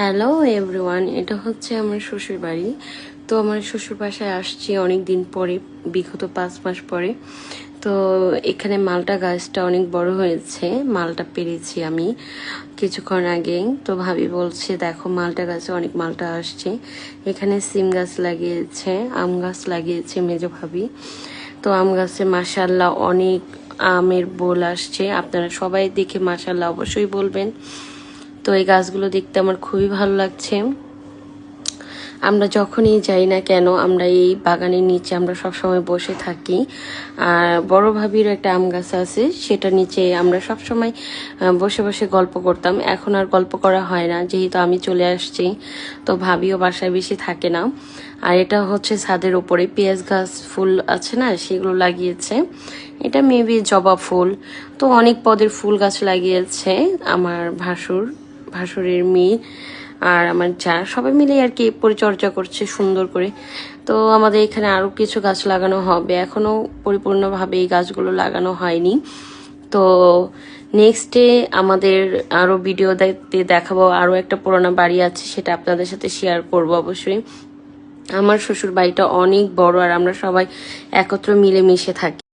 Hello everyone, এটা হচ্ছে আমার শ্বশুর বাড়ি। তো আমার শ্বশুর বাসায় আসছি অনেক দিন পরে, বিগত 5 মাস পরে। তো এখানে মালটা গাছটা অনেক বড় হয়েছে, মালটা পেরেছি আমি কিছুক্ষণ আগে। তো ভাবি বলছে দেখো মালটা গাছে অনেক মালটা আসছে। এখানে সিম গাছ লাগিয়েছে, আম গাছ লাগিয়েছে মেজো ভাবি। তো আম গাছে মাশাআল্লাহ অনেক আমের বোল আসছে, আপনারা সবাই দেখে মাশাআল্লাহ অবশ্যই বলবেন। তো এই গাছগুলো দেখতে আমার খুবই ভালো লাগছে। আমরা যখনই যাই না কেন আমরা এই বাগানের নিচে আমরা সবসময় বসে থাকি। আর বড় ভাবির একটা আম গাছ আছে, সেটা নিচে আমরা সবসময় বসে বসে গল্প করতাম। এখন আর গল্প করা হয় না, যেহেতু আমি চলে আসছি। তো ভাবিও বাসায় বেশি থাকে না। আর এটা হচ্ছে ছাদের উপরে পেঁয়াজ গাছ ফুল আছে না, সেগুলো লাগিয়েছে। এটা মেবি জবা ফুল। তো অনেক পদের ফুল গাছ লাগিয়েছে আমার ভাসুরের মেয়ে আর আমার যা, সবাই মিলে আর কি পরিচর্যা করছে সুন্দর করে। তো আমাদের এখানে আরো কিছু গাছ লাগানো হবে, এখনো পরিপূর্ণভাবে এই গাছগুলো লাগানো হয়নি। তো নেক্সট ডে আমাদের আরো ভিডিও দেখাবো, আরো একটা পুরোনো বাড়ি আছে, সেটা আপনাদের সাথে শেয়ার করব অবশ্যই। আমার শ্বশুর বাড়িটা অনেক বড় আর আমরা সবাই একত্র মিলেমিশে থাকি।